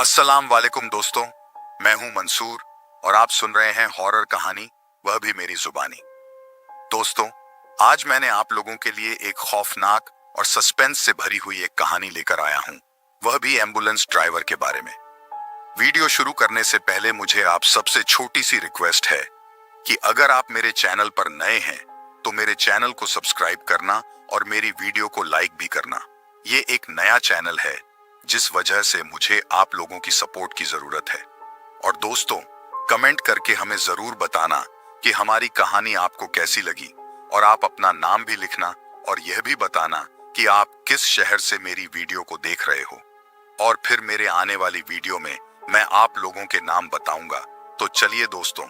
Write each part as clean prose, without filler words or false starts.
अस्सलाम वालेकुम दोस्तों, मैं हूं मंसूर और आप सुन रहे हैं हॉरर कहानी, वह भी मेरी जुबानी। दोस्तों, आज मैंने आप लोगों के लिए एक खौफनाक और सस्पेंस से भरी हुई एक कहानी लेकर आया हूं, वह भी एम्बुलेंस ड्राइवर के बारे में। वीडियो शुरू करने से पहले मुझे आप सबसे छोटी सी रिक्वेस्ट है कि अगर आप मेरे चैनल पर नए हैं तो मेरे चैनल को सब्सक्राइब करना और मेरी वीडियो को लाइक भी करना। ये एक नया चैनल है जिस वजह से मुझे आप लोगों की सपोर्ट की जरूरत है। और दोस्तों, कमेंट करके हमें जरूर बताना कि हमारी कहानी आपको कैसी लगी, और आप अपना नाम भी लिखना और यह भी बताना कि आप किस शहर से मेरी वीडियो को देख रहे हो। और फिर मेरे आने वाली वीडियो में मैं आप लोगों के नाम बताऊंगा। तो चलिए दोस्तों,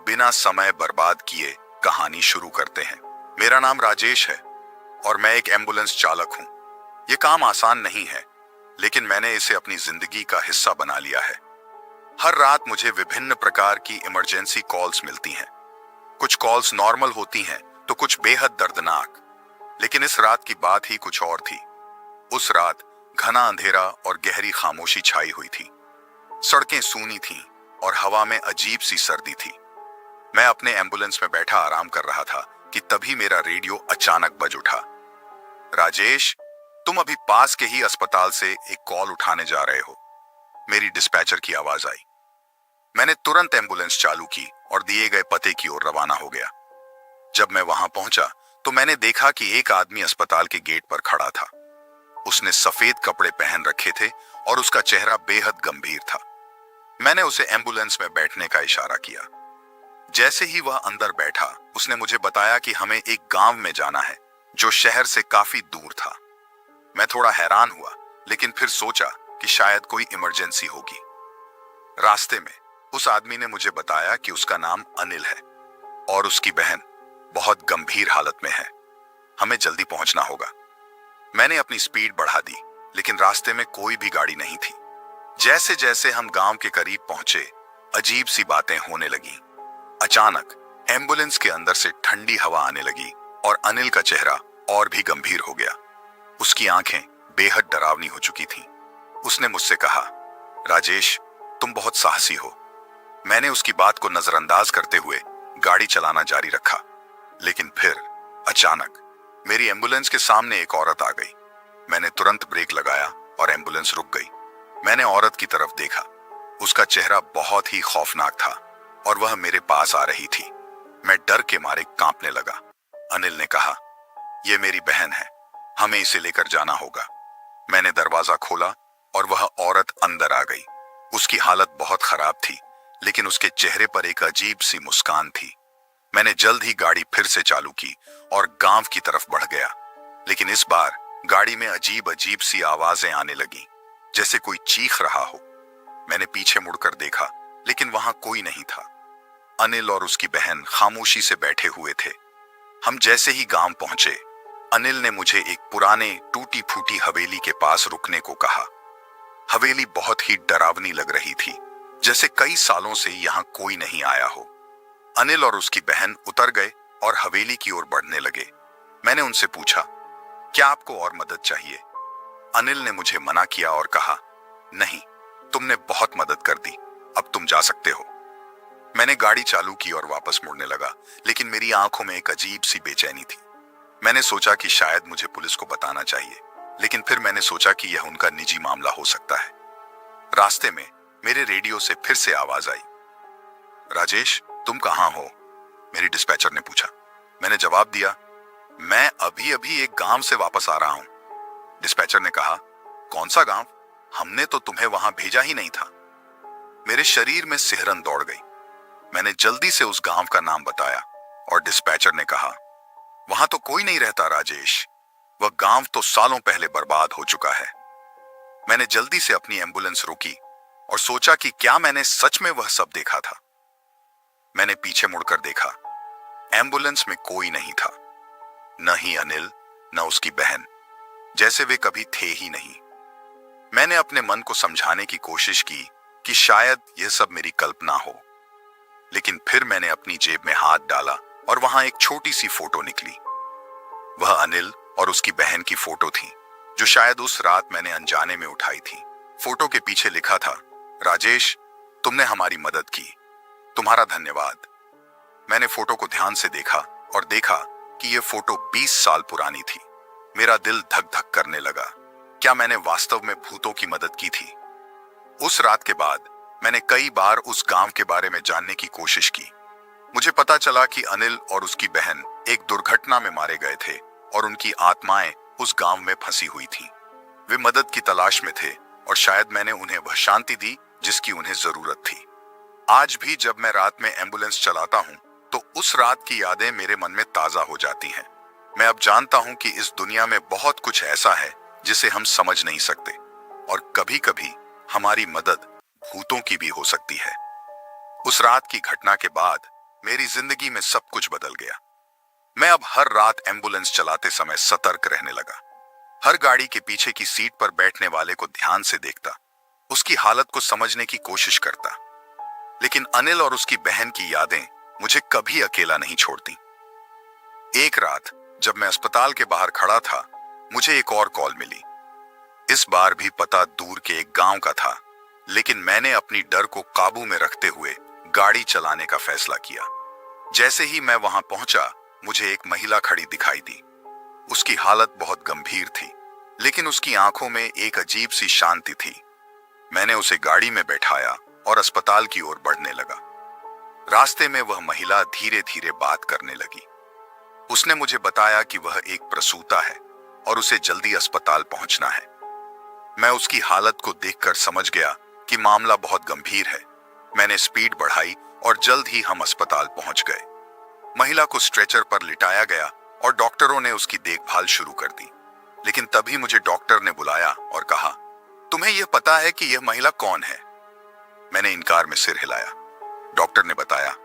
बिना समय बर्बाद किए कहानी शुरू करते हैं। मेरा नाम राजेश है और मैं एक एम्बुलेंस चालक हूं। ये काम आसान नहीं है, लेकिन मैंने इसे अपनी जिंदगी का हिस्सा बना लिया है। हर रात मुझे विभिन्न प्रकार की इमरजेंसी कॉल्स मिलती हैं। कुछ कॉल्स नॉर्मल होती हैं तो कुछ बेहद दर्दनाक। लेकिन इस रात की बात ही कुछ और थी। उस रात घना अंधेरा और गहरी खामोशी छाई हुई थी। सड़कें सूनी थीं और हवा में अजीब सी सर्दी थी। मैं अपने एम्बुलेंस में बैठा आराम कर रहा था कि तभी मेरा रेडियो अचानक बज उठा। राजेश, तुम अभी पास के ही अस्पताल से एक कॉल उठाने जा रहे हो, मेरी डिस्पैचर की आवाज आई। मैंने तुरंत एम्बुलेंस चालू की और दिए गए पते की ओर रवाना हो गया। जब मैं वहां पहुंचा तो मैंने देखा कि एक आदमी अस्पताल के गेट पर खड़ा था। उसने सफेद कपड़े पहन रखे थे और उसका चेहरा बेहद गंभीर था। मैंने उसे एम्बुलेंस में बैठने का इशारा किया। जैसे ही वह अंदर बैठा, उसने मुझे बताया कि हमें एक गांव में जाना है जो शहर से काफी दूर था। मैं थोड़ा हैरान हुआ, लेकिन फिर सोचा कि शायद कोई इमरजेंसी होगी। रास्ते में उस आदमी ने मुझे बताया कि उसका नाम अनिल है और उसकी बहन बहुत गंभीर हालत में है। हमें जल्दी पहुंचना होगा। मैंने अपनी स्पीड बढ़ा दी, लेकिन रास्ते में कोई भी गाड़ी नहीं थी। जैसे जैसे हम गांव के करीब पहुंचे, अजीब सी बातें होने लगी। अचानक एम्बुलेंस के अंदर से ठंडी हवा आने लगी और अनिल का चेहरा और भी गंभीर हो गया। उसकी आंखें बेहद डरावनी हो चुकी थीं। उसने मुझसे कहा, राजेश, तुम बहुत साहसी हो। मैंने उसकी बात को नजरअंदाज करते हुए गाड़ी चलाना जारी रखा। लेकिन फिर अचानक मेरी एम्बुलेंस के सामने एक औरत आ गई। मैंने तुरंत ब्रेक लगाया और एम्बुलेंस रुक गई। मैंने औरत की तरफ देखा। उसका चेहरा बहुत ही खौफनाक था और वह मेरे पास आ रही थी। मैं डर के मारे कांपने लगा। अनिल ने कहा, यह मेरी बहन है, हमें इसे लेकर जाना होगा। मैंने दरवाजा खोला और वह औरत अंदर आ गई। उसकी हालत बहुत खराब थी, लेकिन उसके चेहरे पर एक अजीब सी मुस्कान थी। मैंने जल्द ही गाड़ी फिर से चालू की और गांव की तरफ बढ़ गया। लेकिन इस बार गाड़ी में अजीब अजीब सी आवाजें आने लगी, जैसे कोई चीख रहा हो। मैंने पीछे मुड़कर देखा, लेकिन वहां कोई नहीं था। अनिल और उसकी बहन खामोशी से बैठे हुए थे। हम जैसे ही गांव पहुंचे, अनिल ने मुझे एक पुराने टूटी फूटी हवेली के पास रुकने को कहा। हवेली बहुत ही डरावनी लग रही थी, जैसे कई सालों से यहां कोई नहीं आया हो। अनिल और उसकी बहन उतर गए और हवेली की ओर बढ़ने लगे। मैंने उनसे पूछा, क्या आपको और मदद चाहिए? अनिल ने मुझे मना किया और कहा, नहीं, तुमने बहुत मदद कर दी, अब तुम जा सकते हो। मैंने गाड़ी चालू की और वापस मुड़ने लगा, लेकिन मेरी आंखों में एक अजीब सी बेचैनी थी। मैंने सोचा कि शायद मुझे पुलिस को बताना चाहिए, लेकिन फिर मैंने सोचा कि यह उनका निजी मामला हो सकता है। रास्ते में मेरे रेडियो से फिर से आवाज आई, राजेश, तुम कहां हो? मेरी डिस्पैचर ने पूछा। मैंने जवाब दिया, मैं अभी अभी एक गांव से वापस आ रहा हूं। डिस्पैचर ने कहा, कौन सा गांव? हमने तो तुम्हें वहां भेजा ही नहीं था। मेरे शरीर में सिहरन दौड़ गई। मैंने जल्दी से उस गांव का नाम बताया और डिस्पैचर ने कहा, वहां तो कोई नहीं रहता राजेश, वह गांव तो सालों पहले बर्बाद हो चुका है। मैंने जल्दी से अपनी एम्बुलेंस रोकी और सोचा कि क्या मैंने सच में वह सब देखा था। मैंने पीछे मुड़कर देखा। एम्बुलेंस में कोई नहीं था, न ही अनिल, न उसकी बहन, जैसे वे कभी थे ही नहीं। मैंने अपने मन को समझाने की कोशिश की कि शायद यह सब मेरी कल्पना हो, लेकिन फिर मैंने अपनी जेब में हाथ डाला और वहां एक छोटी सी फोटो निकली। वह अनिल और उसकी बहन की फोटो थी, जो शायद उस रात मैंने अनजाने में उठाई थी। फोटो के पीछे लिखा था, राजेश, तुमने हमारी मदद की। तुम्हारा धन्यवाद। मैंने फोटो को ध्यान से देखा और देखा कि यह फोटो 20 साल पुरानी थी। मेरा दिल धक धक करने लगा। क्या मैंने वास्तव में भूतों की मदद की थी? उस रात के बाद मैंने कई बार उस गांव के बारे में जानने की कोशिश की। मुझे पता चला कि अनिल और उसकी बहन एक दुर्घटना में मारे गए थे और उनकी आत्माएं उस गांव में फंसी हुई थीं। वे मदद की तलाश में थे और शायद मैंने उन्हें वह शांति दी जिसकी उन्हें जरूरत थी। आज भी जब मैं रात में एम्बुलेंस चलाता हूं तो उस रात की यादें मेरे मन में ताजा हो जाती हैं। मैं अब जानता हूं कि इस दुनिया में बहुत कुछ ऐसा है जिसे हम समझ नहीं सकते और कभी-कभी हमारी मदद भूतों की भी हो सकती है। उस रात की घटना के बाद मेरी जिंदगी में सब कुछ बदल गया। मैं अब हर रात एम्बुलेंस चलाते समय सतर्क रहने लगा। हर गाड़ी के पीछे की सीट पर बैठने वाले को ध्यान से देखता, उसकी हालत को समझने की कोशिश करता। लेकिन अनिल और उसकी बहन की यादें मुझे कभी अकेला नहीं छोड़ती। एक रात जब मैं अस्पताल के बाहर खड़ा था, मुझे एक और कॉल मिली। इस बार भी पता दूर के एक गांव का था, लेकिन मैंने अपनी डर को काबू में रखते हुए गाड़ी चलाने का फैसला किया। जैसे ही मैं वहां पहुंचा, मुझे एक महिला खड़ी दिखाई दी। उसकी हालत बहुत गंभीर थी, लेकिन उसकी आंखों में एक अजीब सी शांति थी। मैंने उसे गाड़ी में बैठाया और अस्पताल की ओर बढ़ने लगा। रास्ते में वह महिला धीरे धीरे बात करने लगी। उसने मुझे बताया कि वह एक प्रसूता है और उसे जल्दी अस्पताल पहुंचना है। मैं उसकी हालत को देखकर समझ गया कि मामला बहुत गंभीर है। मैंने स्पीड बढ़ाई और जल्द ही हम अस्पताल पहुंच गए। महिला को स्ट्रेचर पर लिटाया गया और डॉक्टरों ने उसकी देखभाल शुरू कर दी। लेकिन तभी मुझे डॉक्टर ने बुलाया और कहा, तुम्हें यह पता है कि यह महिला कौन है? मैंने इनकार में सिर हिलाया। डॉक्टर ने बताया,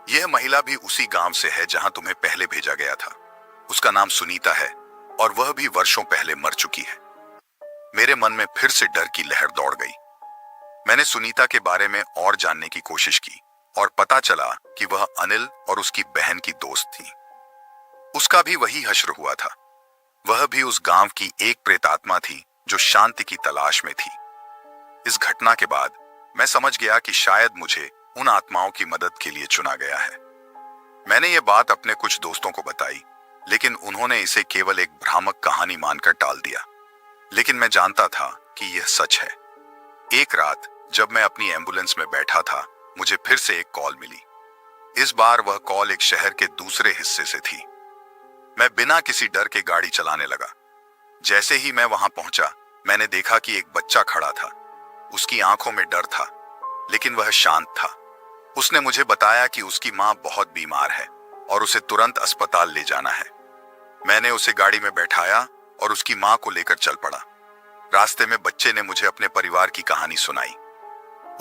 यह महिला भी उसी गांव से है जहां तुम्हें पहले भेजा गया था। उसका नाम सुनीता है और वह भी वर्षों पहले मर चुकी है। मेरे मन में फिर से डर की लहर दौड़ गई। मैंने सुनीता के बारे में और जानने की कोशिश की और पता चला कि वह अनिल और उसकी बहन की दोस्त थी। उसका भी वही हश्र हुआ था। वह भी उस गांव की एक प्रेतात्मा थी जो शांति की तलाश में थी। इस घटना के बाद मैं समझ गया कि शायद मुझे उन आत्माओं की मदद के लिए चुना गया है। मैंने ये बात अपने कुछ दोस्तों को बताई, लेकिन उन्होंने इसे केवल एक भ्रामक कहानी मानकर टाल दिया। लेकिन मैं जानता था कि यह सच है। एक रात जब मैं अपनी एम्बुलेंस में बैठा था, मुझे फिर से एक कॉल मिली। इस बार वह कॉल एक शहर के दूसरे हिस्से से थी। मैं बिना किसी डर के गाड़ी चलाने लगा। जैसे ही मैं वहां पहुंचा, मैंने देखा कि एक बच्चा खड़ा था। उसकी आंखों में डर था, लेकिन वह शांत था। उसने मुझे बताया कि उसकी मां बहुत बीमार है और उसे तुरंत अस्पताल ले जाना है। मैंने उसे गाड़ी में बैठाया और उसकी मां को लेकर चल पड़ा। रास्ते में बच्चे ने मुझे अपने परिवार की कहानी सुनाई।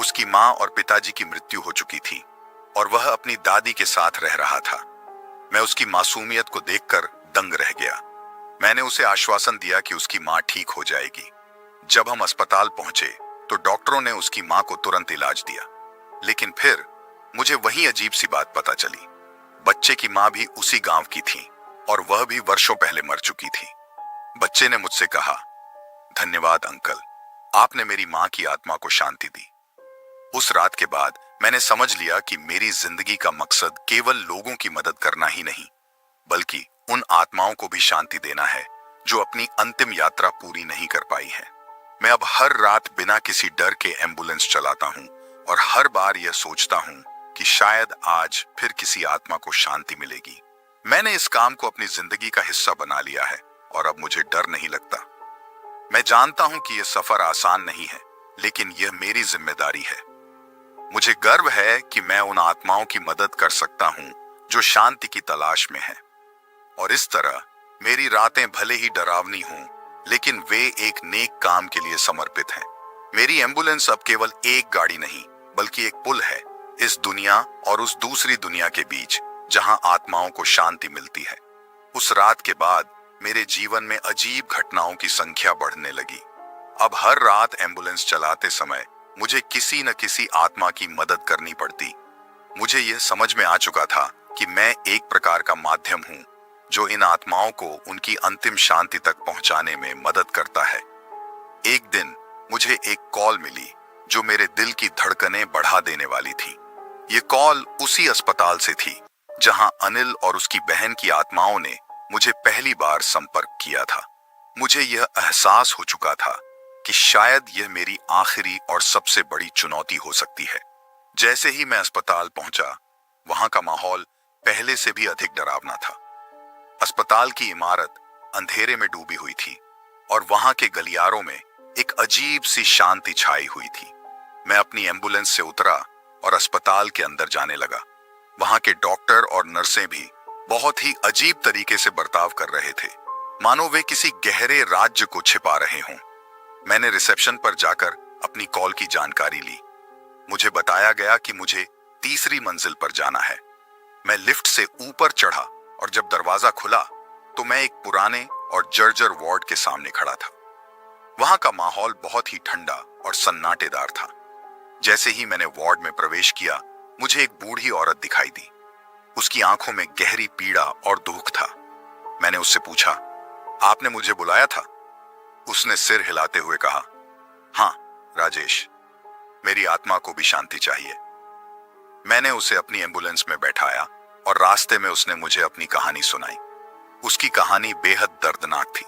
उसकी मां और पिताजी की मृत्यु हो चुकी थी और वह अपनी दादी के साथ रह रहा था। मैं उसकी मासूमियत को देखकर दंग रह गया। मैंने उसे आश्वासन दिया कि उसकी मां ठीक हो जाएगी। जब हम अस्पताल पहुंचे तो डॉक्टरों ने उसकी मां को तुरंत इलाज दिया। लेकिन फिर मुझे वही अजीब सी बात पता चली। बच्चे की मां भी उसी गांव की थी और वह भी वर्षों पहले मर चुकी थी। बच्चे ने मुझसे कहा, धन्यवाद अंकल, आपने मेरी मां की आत्मा को शांति दी। उस रात के बाद मैंने समझ लिया कि मेरी जिंदगी का मकसद केवल लोगों की मदद करना ही नहीं, बल्कि उन आत्माओं को भी शांति देना है जो अपनी अंतिम यात्रा पूरी नहीं कर पाई है। मैं अब हर रात बिना किसी डर के एम्बुलेंस चलाता हूं और हर बार यह सोचता हूं कि शायद आज फिर किसी आत्मा को शांति मिलेगी। मैंने इस काम को अपनी जिंदगी का हिस्सा बना लिया है और अब मुझे डर नहीं लगता। मैं जानता हूं कि यह सफर आसान नहीं है, लेकिन यह मेरी जिम्मेदारी है। मुझे गर्व है कि मैं उन आत्माओं की मदद कर सकता हूं जो शांति की तलाश में हैं। और इस तरह मेरी रातें भले ही डरावनी हों, लेकिन वे एक नेक काम के लिए समर्पित हैं। मेरी एम्बुलेंस अब केवल एक गाड़ी नहीं, बल्कि एक पुल है इस दुनिया और उस दूसरी दुनिया के बीच जहां आत्माओं को शांति मिलती है। उस रात के बाद मेरे जीवन में अजीब घटनाओं की संख्या बढ़ने लगी। अब हर रात एम्बुलेंस चलाते समय मुझे किसी न किसी आत्मा की मदद करनी पड़ती। मुझे यह समझ में आ चुका था कि मैं एक प्रकार का माध्यम हूं जो इन आत्माओं को उनकी अंतिम शांति तक पहुंचाने में मदद करता है। एक दिन मुझे एक कॉल मिली जो मेरे दिल की धड़कनें बढ़ा देने वाली थी। ये कॉल उसी अस्पताल से थी जहां अनिल और उसकी बहन की आत्माओं ने मुझे पहली बार संपर्क किया था। मुझे यह एहसास हो चुका था कि शायद यह मेरी आखिरी और सबसे बड़ी चुनौती हो सकती है। जैसे ही मैं अस्पताल पहुंचा, वहां का माहौल पहले से भी अधिक डरावना था। अस्पताल की इमारत अंधेरे में डूबी हुई थी और वहां के गलियारों में एक अजीब सी शांति छाई हुई थी। मैं अपनी एम्बुलेंस से उतरा और अस्पताल के अंदर जाने लगा। वहां के डॉक्टर और नर्सें भी बहुत ही अजीब तरीके से बर्ताव कर रहे थे, मानो वे किसी गहरे राज्य को छिपा रहे हों। मैंने रिसेप्शन पर जाकर अपनी कॉल की जानकारी ली। मुझे बताया गया कि मुझे तीसरी मंजिल पर जाना है। मैं लिफ्ट से ऊपर चढ़ा और जब दरवाजा खुला तो मैं एक पुराने और जर्जर वार्ड के सामने खड़ा था। वहां का माहौल बहुत ही ठंडा और सन्नाटेदार था। जैसे ही मैंने वार्ड में प्रवेश किया, मुझे एक बूढ़ी औरत दिखाई दी। उसकी आंखों में गहरी पीड़ा और दुख था। मैंने उससे पूछा, आपने मुझे बुलाया था? उसने सिर हिलाते हुए कहा, हाँ राजेश, मेरी आत्मा को भी शांति चाहिए। मैंने उसे अपनी एम्बुलेंस में बैठाया और रास्ते में उसने मुझे अपनी कहानी सुनाई। उसकी कहानी बेहद दर्दनाक थी।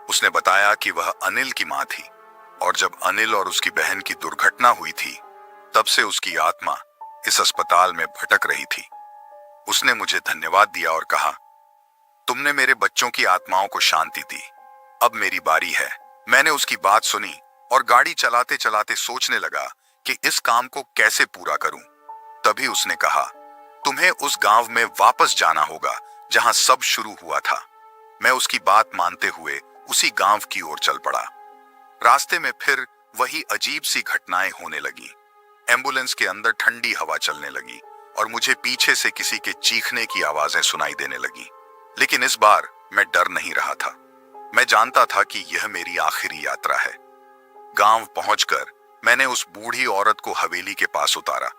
उसने बताया कि वह अनिल की मां थी और जब अनिल और उसकी बहन की दुर्घटना हुई थी, तब से उसकी आत्मा इस अस्पताल में भटक रही थी। उसने मुझे धन्यवाद दिया और कहा, तुमने मेरे बच्चों की आत्माओं को शांति दी, अब मेरी बारी है। मैंने उसकी बात सुनी और गाड़ी चलाते चलाते सोचने लगा कि इस काम को कैसे पूरा करूं। तभी उसने कहा, तुम्हें उस गांव में वापस जाना होगा जहां सब शुरू हुआ था। मैं उसकी बात मानते हुए उसी गांव की ओर चल पड़ा। रास्ते में फिर वही अजीब सी घटनाएं होने लगी। एम्बुलेंस के अंदर ठंडी हवा चलने लगी और मुझे पीछे से किसी के चीखने की आवाजें सुनाई देने लगी। लेकिन इस बार मैं डर नहीं रहा था। मैं जानता था कि यह मेरी आखिरी यात्रा है। गांव पहुंचकर मैंने उस बूढ़ी औरत को हवेली के पास उतारा।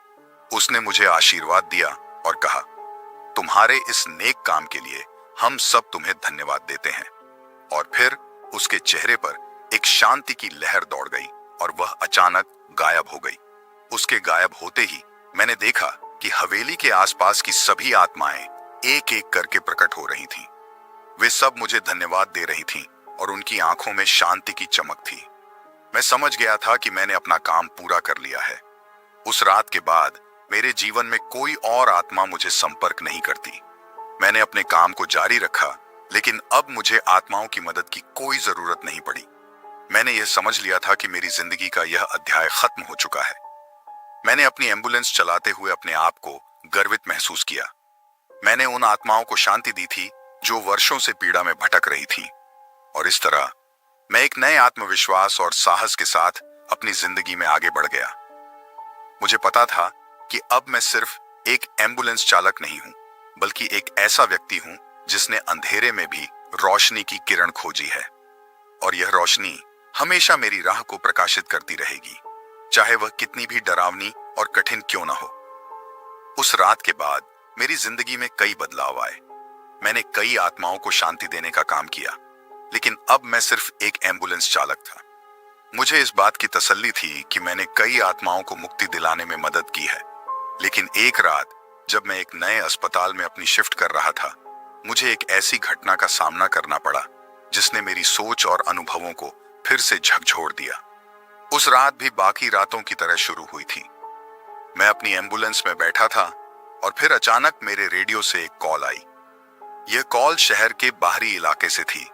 उसने मुझे आशीर्वाद दिया और कहा, तुम्हारे इस नेक काम के लिए हम सब तुम्हें धन्यवाद देते हैं। और फिर उसके चेहरे पर एक शांति की लहर दौड़ गई और वह अचानक गायब हो गई। उसके गायब होते ही मैंने देखा कि हवेली के आसपास की सभी आत्माएं एक एक करके प्रकट हो रही थीं। वे सब मुझे धन्यवाद दे रही थीं और उनकी आंखों में शांति की चमक थी। मैं समझ गया था कि मैंने अपना काम पूरा कर लिया है। उस रात के बाद मेरे जीवन में कोई और आत्मा मुझे संपर्क नहीं करती। मैंने अपने काम को जारी रखा, लेकिन अब मुझे आत्माओं की मदद की कोई जरूरत नहीं पड़ी। मैंने यह समझ लिया था कि मेरी जिंदगी का यह अध्याय खत्म हो चुका है। मैंने अपनी एम्बुलेंस चलाते हुए अपने आप को गर्वित महसूस किया। मैंने उन आत्माओं को शांति दी थी जो वर्षों से पीड़ा में भटक रही थी। और इस तरह मैं एक नए आत्मविश्वास और साहस के साथ अपनी जिंदगी में आगे बढ़ गया। मुझे पता था कि अब मैं सिर्फ एक एम्बुलेंस चालक नहीं हूं, बल्कि एक ऐसा व्यक्ति हूं जिसने अंधेरे में भी रोशनी की किरण खोजी है। और यह रोशनी हमेशा मेरी राह को प्रकाशित करती रहेगी, चाहे वह कितनी भी डरावनी और कठिन क्यों ना हो। उस रात के बाद मेरी जिंदगी में कई बदलाव आए। मैंने कई आत्माओं को शांति देने का काम किया, लेकिन अब मैं सिर्फ एक एम्बुलेंस चालक था। मुझे इस बात की तसल्ली थी कि मैंने कई आत्माओं को मुक्ति दिलाने में मदद की है। लेकिन एक रात जब मैं एक नए अस्पताल में अपनी शिफ्ट कर रहा था, मुझे एक ऐसी घटना का सामना करना पड़ा जिसने मेरी सोच और अनुभवों को फिर से झकझोर दिया। उस रात भी बाकी रातों की तरह शुरू हुई थी। मैं अपनी एम्बुलेंस में बैठा था और फिर अचानक मेरे रेडियो से एक कॉल आई। यह कॉल शहर के बाहरी इलाके से थी,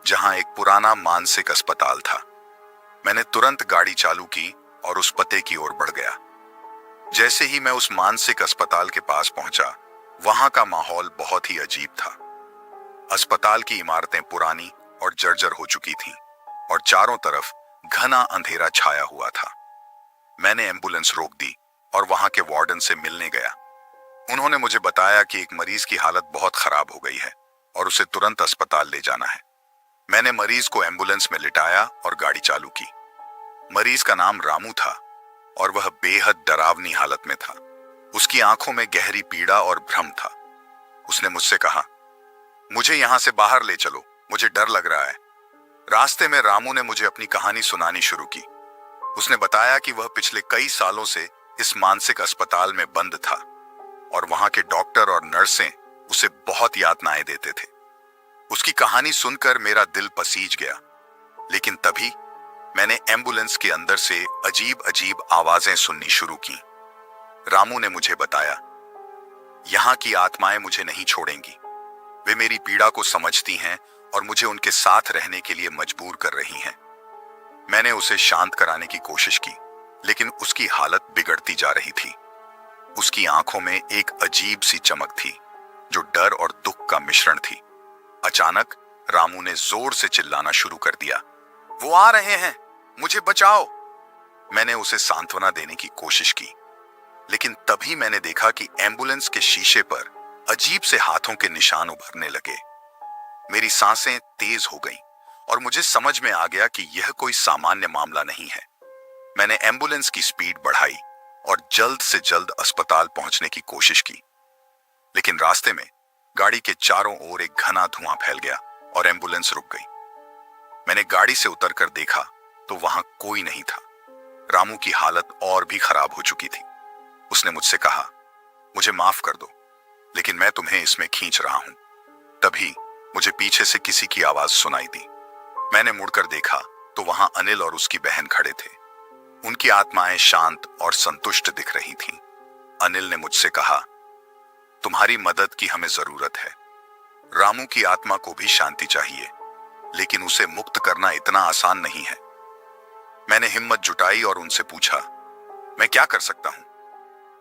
जहां एक पुराना मानसिक अस्पताल था। मैंने तुरंत गाड़ी चालू की और उस पते की ओर बढ़ गया। जैसे ही मैं उस मानसिक अस्पताल के पास पहुंचा, वहां का माहौल बहुत ही अजीब था। अस्पताल की इमारतें पुरानी और जर्जर हो चुकी थीं और चारों तरफ घना अंधेरा छाया हुआ था। मैंने एम्बुलेंस रोक दी और वहां के वार्डन से मिलने गया। उन्होंने मुझे बताया कि एक मरीज की हालत बहुत खराब हो गई है और उसे तुरंत अस्पताल ले जाना है। मैंने मरीज को एम्बुलेंस में लिटाया और गाड़ी चालू की। मरीज का नाम रामू था और वह बेहद डरावनी हालत में था। उसकी आंखों में गहरी पीड़ा और भ्रम था। उसने मुझसे कहा, मुझे यहां से बाहर ले चलो, मुझे डर लग रहा है। रास्ते में रामू ने मुझे अपनी कहानी सुनानी शुरू की। उसने बताया कि वह पिछले कई सालों से इस मानसिक अस्पताल में बंद था और वहां के डॉक्टर और नर्सें उसे बहुत यातनाएं देते थे। उसकी कहानी सुनकर मेरा दिल पसीज गया, लेकिन तभी मैंने एम्बुलेंस के अंदर से अजीब अजीब आवाजें सुननी शुरू की। रामू ने मुझे बताया, यहाँ की आत्माएं मुझे नहीं छोड़ेंगी। वे मेरी पीड़ा को समझती हैं और मुझे उनके साथ रहने के लिए मजबूर कर रही हैं। मैंने उसे शांत कराने की कोशिश की, लेकिन उसकी हालत बिगड़ती जा रही थी। उसकी आंखों में एक अजीब सी चमक थी, जो डर और दुख का मिश्रण थी। अचानक रामू ने जोर से चिल्लाना शुरू कर दिया, वो आ रहे हैं, मुझे बचाओ। मैंने उसे सांत्वना देने की कोशिश की, लेकिन तभी मैंने देखा कि एम्बुलेंस के शीशे पर अजीब से हाथों के निशान उभरने लगे। मेरी सांसें तेज हो गईं और मुझे समझ में आ गया कि यह कोई सामान्य मामला नहीं है। मैंने एम्बुलेंस की स्पीड बढ़ाई और जल्द से जल्द अस्पताल पहुंचने की कोशिश की, लेकिन रास्ते में गाड़ी के चारों ओर एक घना धुआं फैल गया और एम्बुलेंस रुक गई। मैंने गाड़ी से उतरकर देखा तो वहां कोई नहीं था। रामू की हालत और भी खराब हो चुकी थी। उसने मुझसे कहा, मुझे माफ कर दो, लेकिन मैं तुम्हें इसमें खींच रहा हूं। तभी मुझे पीछे से किसी की आवाज सुनाई दी। मैंने मुड़कर देखा तो वहां अनिल और उसकी बहन खड़े थे। उनकी आत्माएं शांत और संतुष्ट दिख रही थीं। अनिल ने मुझसे कहा, तुम्हारी मदद की हमें जरूरत है। रामू की आत्मा को भी शांति चाहिए, लेकिन उसे मुक्त करना इतना आसान नहीं है। मैंने हिम्मत जुटाई और उनसे पूछा, मैं क्या कर सकता हूं?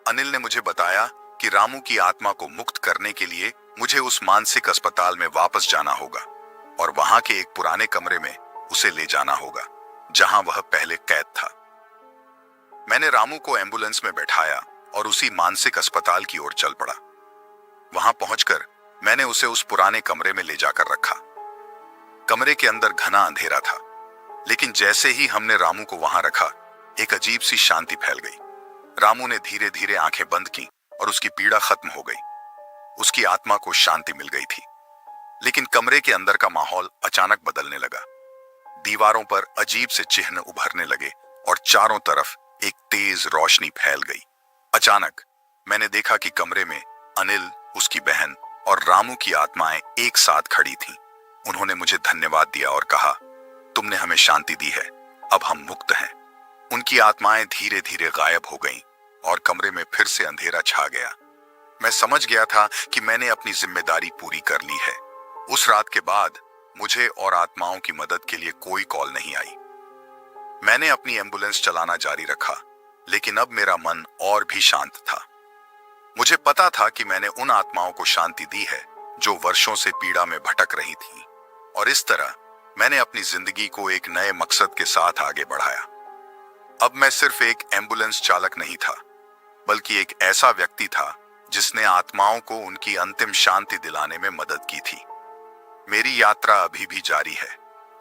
अनिल ने मुझे बताया कि रामू की आत्मा को मुक्त करने के लिए मुझे उस मानसिक अस्पताल में वापस जाना होगा और वहां के एक पुराने कमरे में उसे ले जाना होगा, जहां वह पहले कैद था। मैंने रामू को एम्बुलेंस में बैठाया और उसी मानसिक अस्पताल की ओर चल पड़ा। वहां पहुंचकर मैंने उसे उस पुराने कमरे में ले जाकर रखा। कमरे के अंदर घना अंधेरा था, लेकिन जैसे ही हमने रामू को वहां रखा, एक अजीब सी शांति फैल गई। रामू ने धीरे धीरे आंखें बंद की और उसकी पीड़ा खत्म हो गई। उसकी आत्मा को शांति मिल गई थी। लेकिन कमरे के अंदर का माहौल अचानक बदलने लगा। दीवारों पर अजीब से चिन्ह उभरने लगे और चारों तरफ एक तेज रोशनी फैल गई। अचानक मैंने देखा कि कमरे में अनिल, उसकी बहन और रामू की आत्माएं एक साथ खड़ी थीं। उन्होंने मुझे धन्यवाद दिया और कहा, तुमने हमें शांति दी है, अब हम मुक्त हैं। उनकी आत्माएं धीरे धीरे गायब हो गईं और कमरे में फिर से अंधेरा छा गया। मैं समझ गया था कि मैंने अपनी जिम्मेदारी पूरी कर ली है। उस रात के बाद मुझे और आत्माओं की मदद के लिए कोई कॉल नहीं आई। मैंने अपनी एम्बुलेंस चलाना जारी रखा, लेकिन अब मेरा मन और भी शांत था। मुझे पता था कि मैंने उन आत्माओं को शांति दी है जो वर्षों से पीड़ा में भटक रही थीं, और इस तरह मैंने अपनी जिंदगी को एक नए मकसद के साथ आगे बढ़ाया। अब मैं सिर्फ एक एम्बुलेंस चालक नहीं था, बल्कि एक ऐसा व्यक्ति था जिसने आत्माओं को उनकी अंतिम शांति दिलाने में मदद की थी। मेरी यात्रा अभी भी जारी है,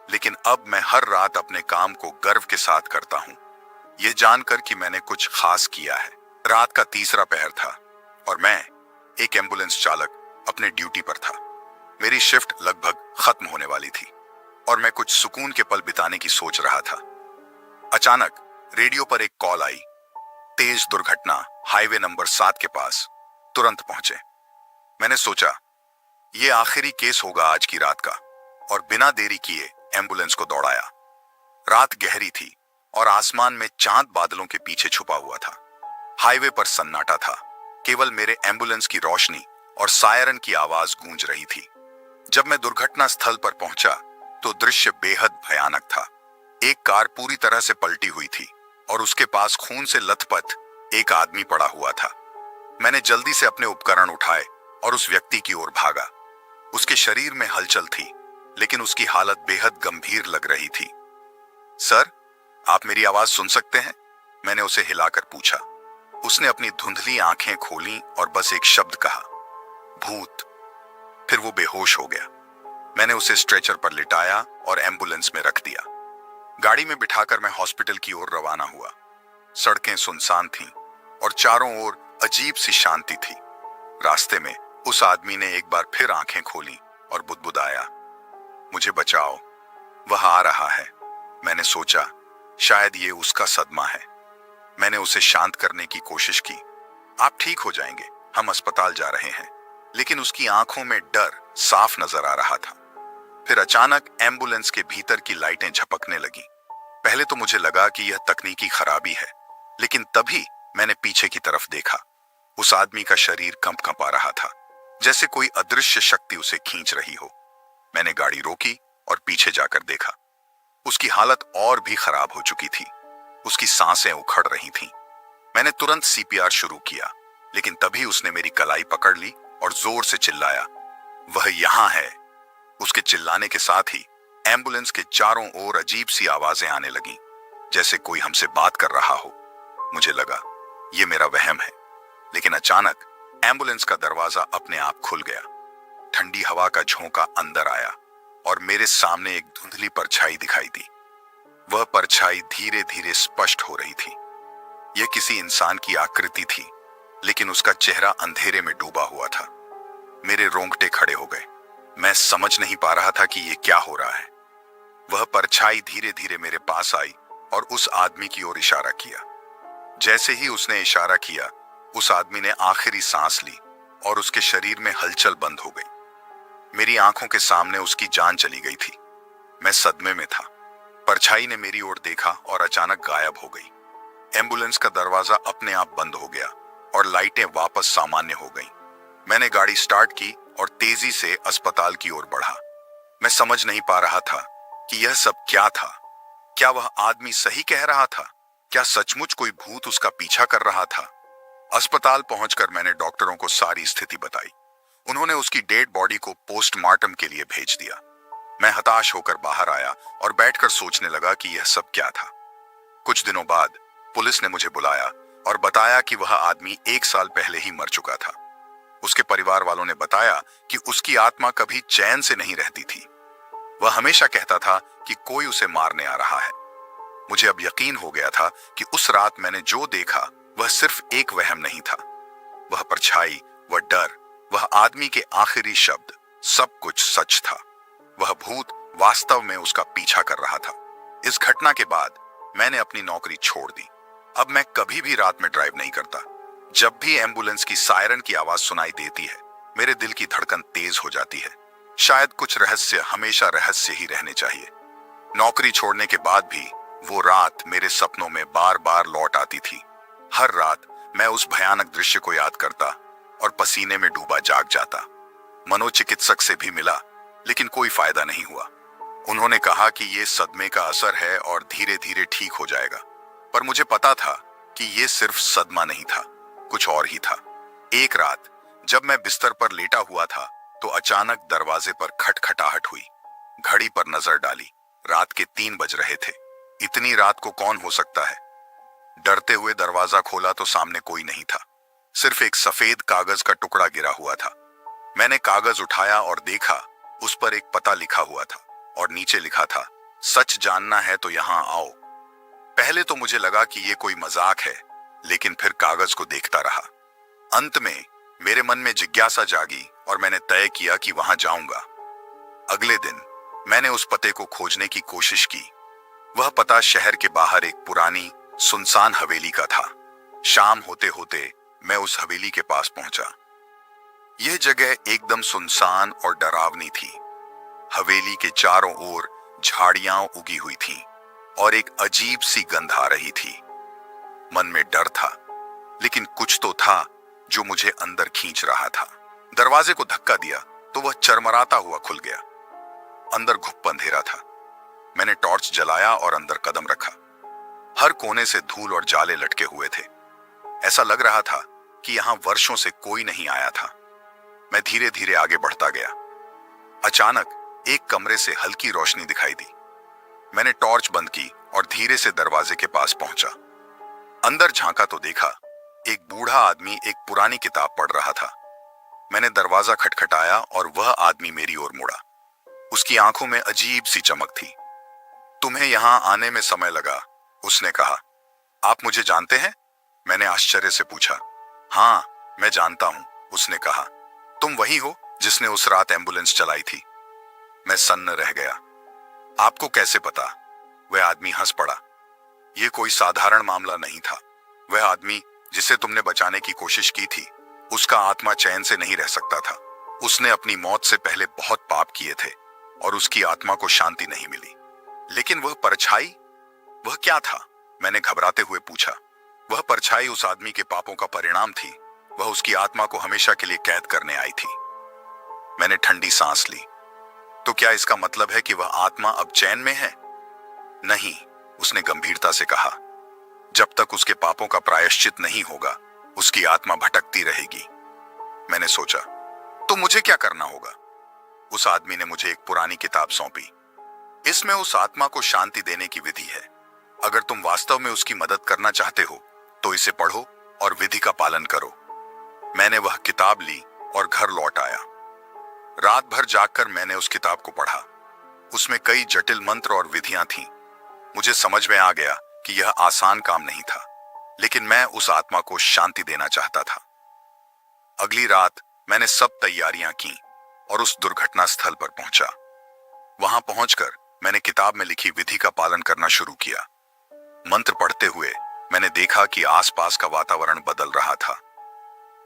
लेकिन अब मैं हर रात अपने काम को गर्व के साथ करता हूं, यह जानकर कि मैंने कुछ खास किया है। रात का तीसरा पहर था और मैं, एक एम्बुलेंस चालक, अपने ड्यूटी पर था। मेरी शिफ्ट लगभग खत्म होने वाली थी और मैं कुछ सुकून के पल बिताने की सोच रहा था। अचानक रेडियो पर एक कॉल आई, तेज दुर्घटना, हाईवे नंबर 7 के पास, तुरंत पहुंचे। मैंने सोचा ये आखिरी केस होगा आज की रात का, और बिना देरी किए एम्बुलेंस को दौड़ाया। रात गहरी थी और आसमान में चांद बादलों के पीछे छुपा हुआ था। हाईवे पर सन्नाटा था, केवल मेरे एम्बुलेंस की रोशनी और सायरन की आवाज गूंज रही थी। जब मैं दुर्घटना स्थल पर पहुंचा तो दृश्य बेहद भयानक था। एक कार पूरी तरह से पलटी हुई थी और उसके पास खून से लथपथ एक आदमी पड़ा हुआ था। मैंने जल्दी से अपने उपकरण उठाए और उस व्यक्ति की ओर भागा। उसके शरीर में हलचल थी, लेकिन उसकी हालत बेहद गंभीर लग रही थी। सर, आप मेरी आवाज सुन सकते हैं? मैंने उसे हिलाकर पूछा। उसने अपनी धुंधली आंखें खोलीं और बस एक शब्द कहा, भूत। फिर वो बेहोश हो गया। मैंने उसे स्ट्रेचर पर लिटाया और एम्बुलेंस में रख दिया। गाड़ी में बिठाकर मैं हॉस्पिटल की ओर रवाना हुआ। सड़कें सुनसान थीं और चारों ओर अजीब सी शांति थी। रास्ते में उस आदमी ने एक बार फिर आंखें खोली और बुदबुदाया, मुझे बचाओ, वह आ रहा है। मैंने सोचा, शायद ये उसका सदमा है। मैंने उसे शांत करने की कोशिश की। आप ठीक हो जाएंगे, हम अस्पताल जा रहे हैं। लेकिन उसकी आंखों में डर साफ नजर आ रहा था। फिर अचानक एम्बुलेंस के भीतर की लाइटें झपकने लगी। पहले तो मुझे लगा कि यह तकनीकी खराबी है, लेकिन तभी मैंने पीछे की तरफ देखा। उस आदमी का शरीर कंपा रहा था, जैसे कोई अदृश्य शक्ति उसे खींच रही हो। मैंने गाड़ी रोकी और पीछे जाकर देखा। उसकी हालत और भी खराब हो चुकी थी। उसकी सांसें उखड़ रही थीं। मैंने तुरंत सीपीआर शुरू किया, लेकिन तभी उसने मेरी कलाई पकड़ ली और जोर से चिल्लाया, वह यहां है। उसके चिल्लाने के साथ ही एम्बुलेंस के चारों ओर अजीब सी आवाजें आने लगीं, जैसे कोई हमसे बात कर रहा हो। मुझे लगा ये मेरा वहम है, लेकिन अचानक एम्बुलेंस का दरवाजा अपने आप खुल गया। ठंडी हवा का झोंका अंदर आया और मेरे सामने एक धुंधली परछाई दिखाई दी। वह परछाई धीरे धीरे स्पष्ट हो रही थी। यह किसी इंसान की आकृति थी, लेकिन उसका चेहरा अंधेरे में डूबा हुआ था। मेरे रोंगटे खड़े हो गए। मैं समझ नहीं पा रहा था कि यह क्या हो रहा है। वह परछाई धीरे धीरे मेरे पास आई और उस आदमी की ओर इशारा किया। जैसे ही उसने इशारा किया, उस आदमी ने आखिरी सांस ली और उसके शरीर में हलचल बंद हो गई। मेरी आंखों के सामने उसकी जान चली गई थी। मैं सदमे में था। परछाई ने मेरी ओर देखा और अचानक गायब हो गई। एम्बुलेंस का दरवाजा अपने आप बंद हो गया और लाइटें वापस सामान्य हो गईं। मैंने गाड़ी स्टार्ट की और तेजी से अस्पताल की ओर बढ़ा। मैं समझ नहीं पा रहा था कि यह सब क्या था। क्या वह आदमी सही कह रहा था? क्या सचमुच कोई भूत उसका पीछा कर रहा था? अस्पताल पहुंचकर मैंने डॉक्टरों को सारी स्थिति बताई। उन्होंने उसकी डेड बॉडी को पोस्टमार्टम के लिए भेज दिया। मैं हताश होकर बाहर आया और बैठकर सोचने लगा कि यह सब क्या था। कुछ दिनों बाद पुलिस ने मुझे बुलाया और बताया कि वह आदमी 1 साल पहले ही मर चुका था। उसके परिवार वालों ने बताया कि उसकी आत्मा कभी चैन से नहीं रहती थी। वह हमेशा कहता था कि कोई उसे मारने आ रहा है। मुझे अब यकीन हो गया था कि उस रात मैंने जो देखा वह सिर्फ एक वहम नहीं था। वह परछाई, वह डर, वह आदमी के आखिरी शब्द, सब कुछ सच था। वह भूत वास्तव में उसका पीछा कर रहा था। इस घटना के बाद मैंने अपनी नौकरी छोड़ दी। अब मैं कभी भी रात में ड्राइव नहीं करता। जब भी एम्बुलेंस की सायरन की आवाज सुनाई देती है, मेरे दिल की धड़कन तेज हो जाती है। शायद कुछ रहस्य हमेशा रहस्य ही रहने चाहिए। नौकरी छोड़ने के बाद भी वो रात मेरे सपनों में बार बार लौट आती थी। हर रात मैं उस भयानक दृश्य को याद करता और पसीने में डूबा जाग जाता। मनोचिकित्सक से भी मिला, लेकिन कोई फायदा नहीं हुआ। उन्होंने कहा कि ये सदमे का असर है और धीरे धीरे ठीक हो जाएगा। पर मुझे पता था कि ये सिर्फ सदमा नहीं था, कुछ और ही था। एक रात जब मैं बिस्तर पर लेटा हुआ था, तो अचानक दरवाजे पर खटखटाहट हुई। घड़ी पर नजर डाली, रात के 3 बज रहे थे। इतनी रात को कौन हो सकता है? डरते हुए दरवाजा खोला तो सामने कोई नहीं था। सिर्फ एक सफेद कागज का टुकड़ा गिरा हुआ था। मैंने कागज उठाया और देखा, उस पर एक पता लिखा हुआ था और नीचे लिखा था, सच जानना है तो यहां आओ। पहले तो मुझे लगा कि ये कोई मजाक है, लेकिन फिर कागज को देखता रहा। अंत में मेरे मन में जिज्ञासा जागी और मैंने तय किया कि वहां जाऊंगा। अगले दिन मैंने उस पते को खोजने की कोशिश की। वह पता शहर के बाहर एक पुरानी सुनसान हवेली का था। शाम होते होते मैं उस हवेली के पास पहुंचा। यह जगह एकदम सुनसान और डरावनी थी। हवेली के चारों ओर झाड़ियां उगी हुई थीं और एक अजीब सी गंध आ रही थी। मन में डर था, लेकिन कुछ तो था जो मुझे अंदर खींच रहा था। दरवाजे को धक्का दिया तो वह चरमराता हुआ खुल गया। अंदर घुप अंधेरा था। मैंने टॉर्च जलाया और अंदर कदम रखा। हर कोने से धूल और जाले लटके हुए थे। ऐसा लग रहा था कि यहां वर्षों से कोई नहीं आया था। मैं धीरे धीरे आगे बढ़ता गया। अचानक एक कमरे से हल्की रोशनी दिखाई दी। मैंने टॉर्च बंद की और धीरे से दरवाजे के पास पहुंचा। अंदर झांका तो देखा, एक बूढ़ा आदमी एक पुरानी किताब पढ़ रहा था। मैंने दरवाजा खटखटाया और वह आदमी मेरी ओर मुड़ा। उसकी आंखों में अजीब सी चमक थी। तुम्हें यहां आने में समय लगा, उसने कहा। आप मुझे जानते हैं? मैंने आश्चर्य से पूछा। हाँ, मैं जानता हूं, उसने कहा। तुम वही हो जिसने उस रात एम्बुलेंस चलाई थी? मैं सन्न रह गया। आपको कैसे पता? वह आदमी हंस पड़ा। ये कोई साधारण मामला नहीं था। वह आदमी जिसे तुमने बचाने की कोशिश की थी, उसका आत्मा चैन से नहीं रह सकता था। उसने अपनी मौत से पहले बहुत पाप किए थे और उसकी आत्मा को शांति नहीं मिली। लेकिन वह परछाई, वह क्या था? मैंने घबराते हुए पूछा। वह परछाई उस आदमी के पापों का परिणाम थी। वह उसकी आत्मा को हमेशा के लिए कैद करने आई थी। मैंने ठंडी सांस ली। तो क्या इसका मतलब है कि वह आत्मा अब चैन में है? नहीं, उसने गंभीरता से कहा। जब तक उसके पापों का प्रायश्चित नहीं होगा, उसकी आत्मा भटकती रहेगी। मैंने सोचा, तो मुझे क्या करना होगा? उस आदमी ने मुझे एक पुरानी किताब सौंपी। इसमें उस आत्मा को शांति देने की विधि है। अगर तुम वास्तव में उसकी मदद करना चाहते हो तो इसे पढ़ो और विधि का पालन करो। मैंने वह किताब ली और घर लौट आया। रात भर जागकर मैंने उस किताब को पढ़ा। उसमें कई जटिल मंत्र और विधियां थीं। मुझे समझ में आ गया कि यह आसान काम नहीं था, लेकिन मैं उस आत्मा को शांति देना चाहता था। अगली रात मैंने सब तैयारियां की और उस दुर्घटना स्थल पर पहुंचा। वहां पहुंचकर मैंने किताब में लिखी विधि का पालन करना शुरू किया। मंत्र पढ़ते हुए मैंने देखा कि आसपास का वातावरण बदल रहा था।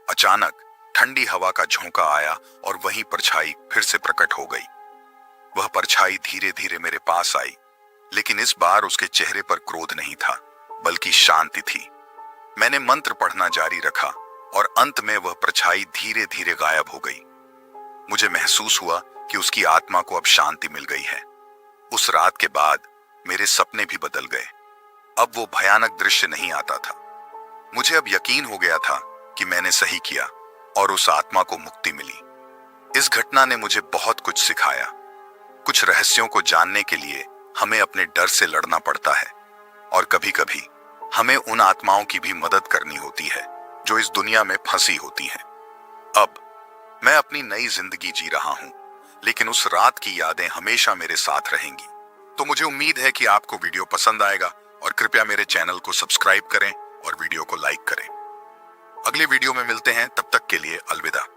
अचानक ठंडी हवा का झोंका आया और वही परछाई फिर से प्रकट हो गई। वह परछाई धीरे धीरे मेरे पास आई, लेकिन इस बार उसके चेहरे पर क्रोध नहीं था, बल्कि शांति थी। मैंने मंत्र पढ़ना जारी रखा और अंत में वह परछाई धीरे धीरे गायब हो गई। मुझे महसूस हुआ कि उसकी आत्मा को अब शांति मिल गई है। उस रात के बाद मेरे सपने भी बदल गए। अब वो भयानक दृश्य नहीं आता था। मुझे अब यकीन हो गया था कि मैंने सही किया और उस आत्मा को मुक्ति मिली। इस घटना ने मुझे बहुत कुछ सिखाया। कुछ रहस्यों को जानने के लिए हमें अपने डर से लड़ना पड़ता है और कभी-कभी हमें उन आत्माओं की भी मदद करनी होती है जो इस दुनिया में फंसी होती हैं। अब मैं अपनी नई जिंदगी जी रहा हूं, लेकिन उस रात की यादें हमेशा मेरे साथ रहेंगी। तो मुझे उम्मीद है कि आपको वीडियो पसंद आएगा और कृपया मेरे चैनल को सब्सक्राइब करें और वीडियो को लाइक करें। अगले वीडियो में मिलते हैं, तब तक के लिए अलविदा।